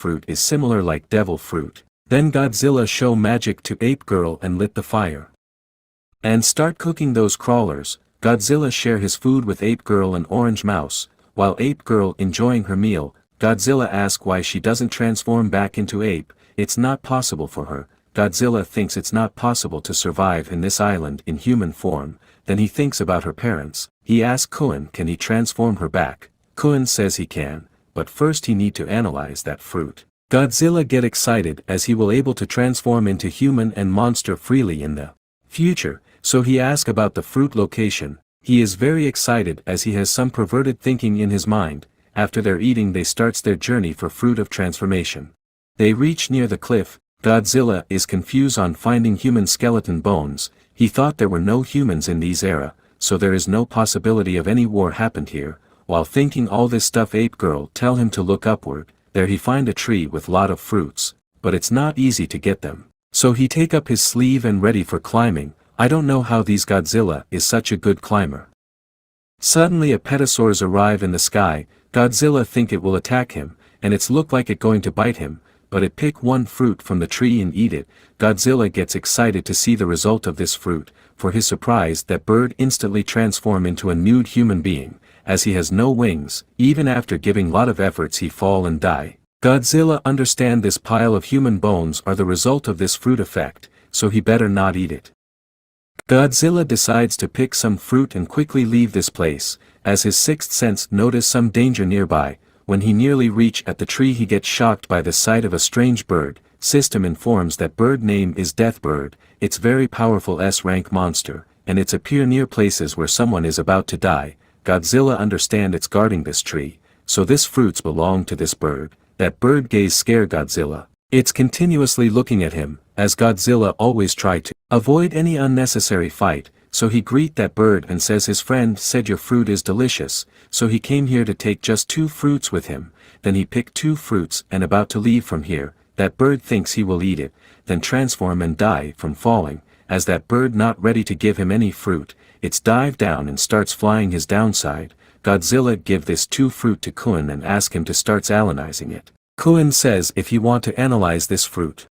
fruit is similar like devil fruit. Then Godzilla show magic to Ape Girl and lit the fire. And start cooking those crawlers. Godzilla share his food with Ape Girl and Orange Mouse. While Ape Girl enjoying her meal, Godzilla asks why she doesn't transform back into ape. It's not possible for her. Godzilla thinks it's not possible to survive in this island in human form. Then he thinks about her parents. He asks Kuin can he transform her back. Kuin says he can, but first he need to analyze that fruit. Godzilla get excited as he will able to transform into human and monster freely in the future, so he asks about the fruit location. He is very excited as he has some perverted thinking in his mind. After their eating they starts their journey for fruit of transformation. They reach near the cliff. Godzilla is confused on finding human skeleton bones. He thought there were no humans in these era, so there is no possibility of any war happened here. While thinking all this stuff Ape Girl tell him to look upward. There he find a tree with lot of fruits, but it's not easy to get them. So he take up his sleeve and ready for climbing. I don't know how these Godzilla is such a good climber. Suddenly a petasaurs arrive in the sky. Godzilla think it will attack him, and it's look like it going to bite him, but it pick one fruit from the tree and eat it. Godzilla gets excited to see the result of this fruit. For his surprise that bird instantly transform into a nude human being. As he has no wings, even after giving lot of efforts he fall and die. Godzilla understand this pile of human bones are the result of this fruit effect, so he better not eat it. Godzilla decides to pick some fruit and quickly leave this place, as his sixth sense notice some danger nearby. When he nearly reach at the tree he gets shocked by the sight of a strange bird. System informs that bird name is Deathbird. It's very powerful S-rank monster, and it's appear near places where someone is about to die. Godzilla understand it's guarding this tree, so this fruits belong to this bird. That bird gaze scare Godzilla. It's continuously looking at him, as Godzilla always try to avoid any unnecessary fight, so he greet that bird and says his friend said your fruit is delicious, so he came here to take just 2 fruits with him. Then he picked 2 fruits and about to leave from here. That bird thinks he will eat it, then transform and die from falling. As that bird not ready to give him any fruit, it's dive down and starts flying his downside. Godzilla give this 2 fruit to Kuin and ask him to starts analyzing it. Kuin says if he want to analyze this fruit,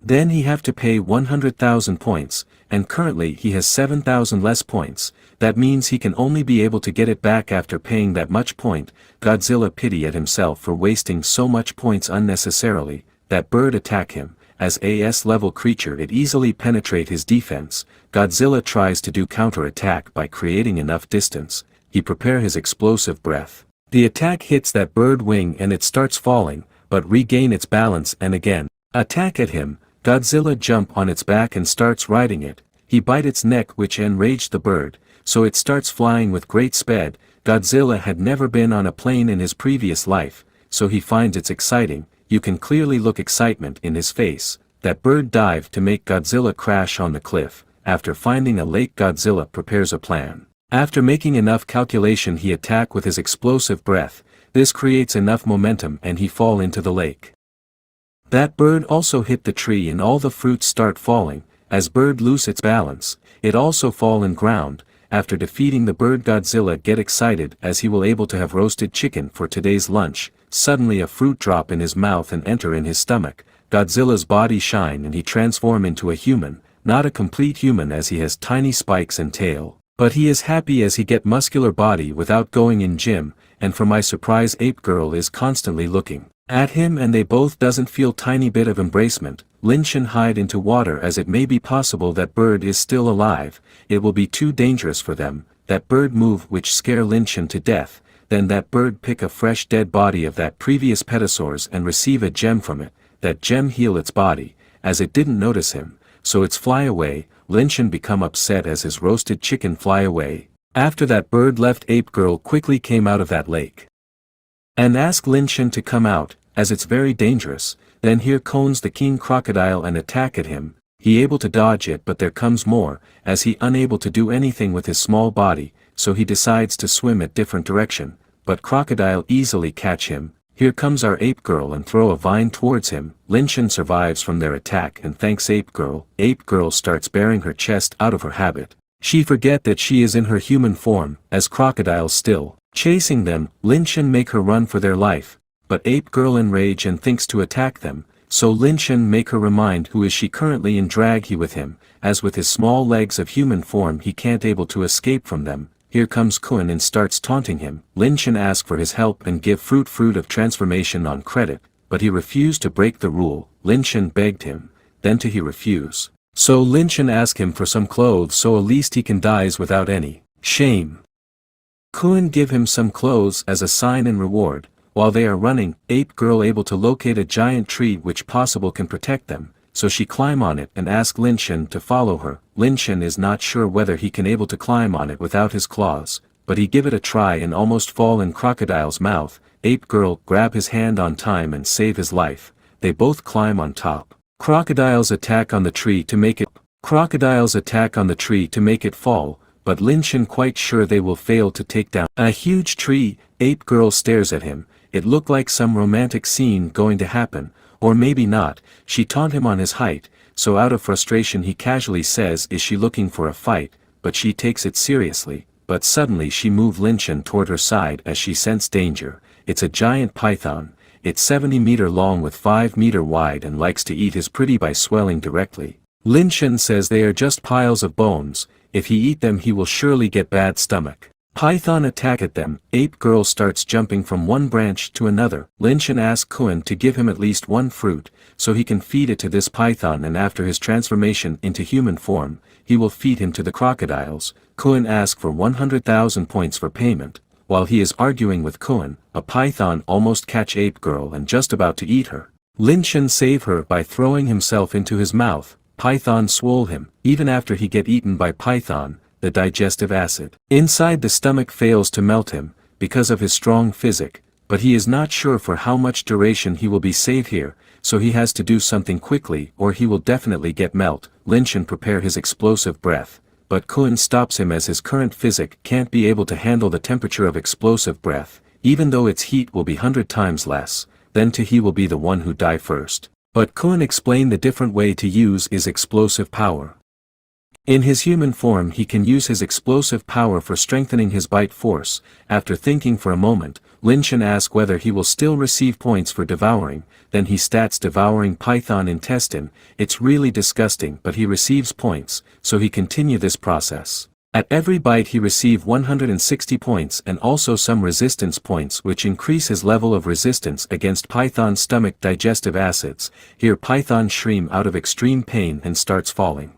then he have to pay 100,000 points, and currently he has 7,000 less points. That means he can only be able to get it back after paying that much point. Godzilla pity at himself for wasting so much points unnecessarily. That bird attack him. As a S-level creature it easily penetrate his defense. Godzilla tries to do counter-attack by creating enough distance. He prepare his explosive breath. The attack hits that bird wing and it starts falling, but regain its balance and again attack at him. Godzilla jump on its back and starts riding it. He bite its neck which enraged the bird, so it starts flying with great speed. Godzilla had never been on a plane in his previous life, so he finds it exciting. You can clearly look excitement in his face. That bird dived to make Godzilla crash on the cliff. After finding a lake Godzilla prepares a plan. After making enough calculation he attack with his explosive breath. This creates enough momentum and he fall into the lake. That bird also hit the tree and all the fruits start falling. As bird lose its balance, it also fall in ground. After defeating the bird Godzilla get excited as he will able to have roasted chicken for today's lunch. Suddenly a fruit drop in his mouth and enter in his stomach. Godzilla's body shine and he transform into a human, not a complete human as he has tiny spikes and tail. But he is happy as he get muscular body without going in gym, and for my surprise Ape Girl is constantly looking at him and they both doesn't feel tiny bit of embracement. Linshin hide into water as it may be possible that bird is still alive. It will be too dangerous for them. That bird move which scare Linshin to death. Then that bird pick a fresh dead body of that previous petasaurs and receive a gem from it. That gem heal its body, as it didn't notice him, so it's fly away. Linshin become upset as his roasted chicken fly away. After that bird left Ape Girl quickly came out of that lake. And asked Linshin to come out, as it's very dangerous. Then here comes the king crocodile and attack at him. He able to dodge it but there comes more, as he unable to do anything with his small body, so he decides to swim at different direction, but crocodile easily catch him. Here comes our Ape Girl and throw a vine towards him. Linshin survives from their attack and thanks Ape Girl. Ape Girl starts baring her chest out of her habit. She forget that she is in her human form, as crocodiles still chasing them. Linshin make her run for their life. but Ape Girl enrage and thinks to attack them, so Linshan make her remind who is she currently in drag he with him, as with his small legs of human form he can't able to escape from them. Here comes Kun and starts taunting him. Linshan asks for his help and give fruit of transformation on credit, but he refused to break the rule. Linshan begged him, then to he refuse. So Linshan asked him for some clothes so at least he can dies without any shame. Kun give him some clothes as a sign and reward. While they are running, Ape Girl able to locate a giant tree which possible can protect them, so she climb on it and ask Linshan to follow her. Linshan is not sure whether he can able to climb on it without his claws, but he give it a try and almost fall in Crocodile's mouth. Ape Girl grab his hand on time and save his life. They both climb on top. Crocodiles attack on the tree to make it fall, but Linshan quite sure they will fail to take down a huge tree. Ape Girl stares at him. It looked like some romantic scene going to happen, or maybe not. She taunt him on his height, so out of frustration he casually says is she looking for a fight, but she takes it seriously. But suddenly she moved Linshan toward her side as she sensed danger. It's a giant python. It's 70 meter long with 5 meter wide and likes to eat his pretty by swelling directly. Linshan says they are just piles of bones. If he eat them he will surely get bad stomach. Python attack at them. Ape Girl starts jumping from one branch to another. Linshan asks Kun to give him at least one fruit, so he can feed it to this python, and after his transformation into human form, he will feed him to the crocodiles. Kun asks for 100,000 points for payment. While he is arguing with Kun, a python almost catch Ape Girl and just about to eat her. Linshan save her by throwing himself into his mouth. Python swole him. Even after he get eaten by python, the digestive acid inside the stomach fails to melt him, because of his strong physique, but he is not sure for how much duration he will be saved here, so he has to do something quickly or he will definitely get melt. Linshan prepare his explosive breath, but Kun stops him as his current physique can't be able to handle the temperature of explosive breath, even though its heat will be 100 times less, then he will be the one who die first. But Kun explained the different way to use his explosive power. In his human form he can use his explosive power for strengthening his bite force. After thinking for a moment, Linshan asks whether he will still receive points for devouring, then he stats devouring python intestine. It's really disgusting, but he receives points, so he continue this process. At every bite he receive 160 points and also some resistance points which increase his level of resistance against python's stomach digestive acids. Here python scream out of extreme pain and starts falling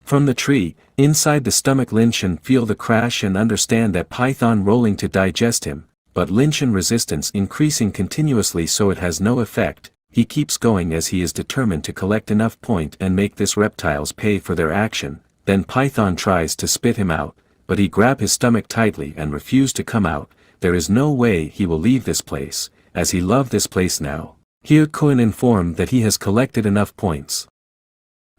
from the tree. Inside the stomach Linshan feel the crash and understand that python rolling to digest him, but Linshan resistance increasing continuously so it has no effect. He keeps going as he is determined to collect enough point and make this reptiles pay for their action. Then python tries to spit him out, but he grab his stomach tightly and refuse to come out. There is no way he will leave this place, as he love this place now. Here Kun informed that he has collected enough points.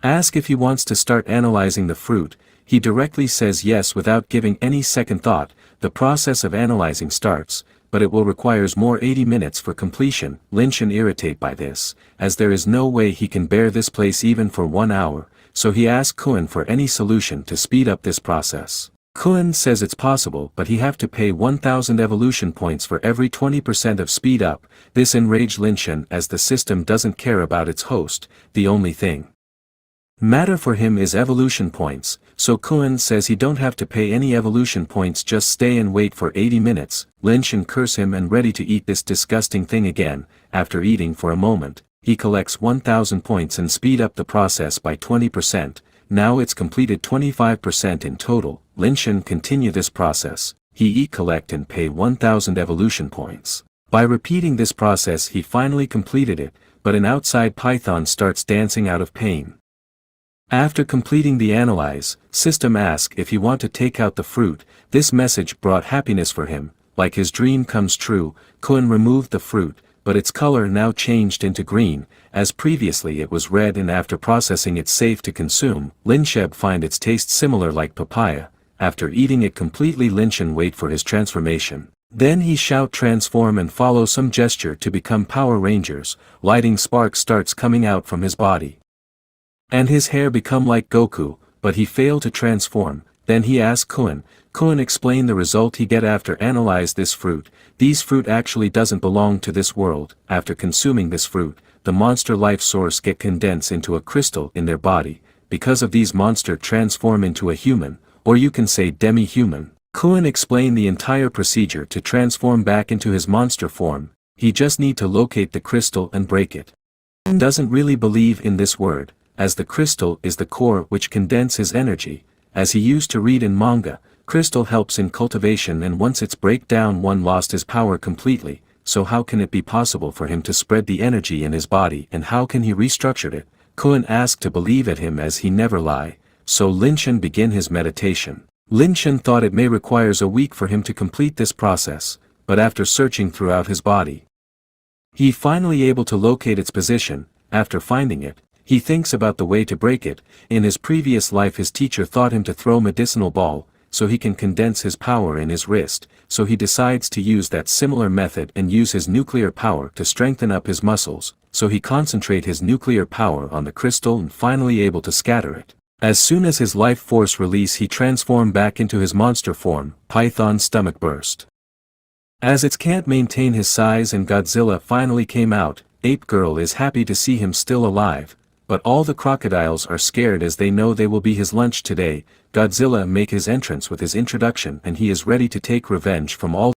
Ask if he wants to start analyzing the fruit. He directly says yes without giving any second thought. The process of analyzing starts, but it will requires more 80 minutes for completion. Linshan irritated by this, as there is no way he can bear this place even for 1 hour, so he asks Kun for any solution to speed up this process. Kun says it's possible, but he have to pay 1,000 evolution points for every 20% of speed up. This enraged Linshan as the system doesn't care about its host. The only thing matter for him is evolution points, so Kun says he don't have to pay any evolution points, just stay and wait for 80 minutes. Linshan curse him and ready to eat this disgusting thing again. After eating for a moment, he collects 1,000 points and speed up the process by 20%. Now it's completed 25% in total. Linshan continue this process. He eat, collect and pay 1,000 evolution points. By repeating this process he finally completed it, but an outside python starts dancing out of pain. After completing the analyze, system asks if he want to take out the fruit. This message brought happiness for him, like his dream comes true. Kun removed the fruit, but its color now changed into green, as previously it was red, and after processing it's safe to consume. Linshan find its taste similar like papaya. After eating it completely, Linshan wait for his transformation. Then he shout transform and follow some gesture to become Power Rangers. Lighting spark starts coming out from his body, and his hair become like Goku, but he failed to transform. Then he asks Kun Koen explained the result he get after analyze this fruit. These fruit actually doesn't belong to this world. After consuming this fruit, the monster life source get condensed into a crystal in their body. Because of these monster transform into a human, or you can say demi-human. Koen explained the entire procedure to transform back into his monster form. He just need to locate the crystal and break it. Doesn't really believe in this word, as the crystal is the core which condense his energy. As he used to read in manga, crystal helps in cultivation, and once it's break down one lost his power completely, so how can it be possible for him to spread the energy in his body, and how can he restructure it? Koen asked to believe at him as he never lie, so Linshan begin his meditation. Linshan thought it may requires a week for him to complete this process, but after searching throughout his body, he finally able to locate its position. After finding it, he thinks about the way to break it. In his previous life his teacher taught him to throw medicinal ball, so he can condense his power in his wrist, so he decides to use that similar method and use his nuclear power to strengthen up his muscles, so he concentrate his nuclear power on the crystal and finally able to scatter it. As soon as his life force release he transformed back into his monster form. Python's stomach burst. As it can't maintain his size and Godzilla finally came out. Ape Girl is happy to see him still alive, but all the crocodiles are scared as they know they will be his lunch today. Godzilla make his entrance with his introduction and he is ready to take revenge from all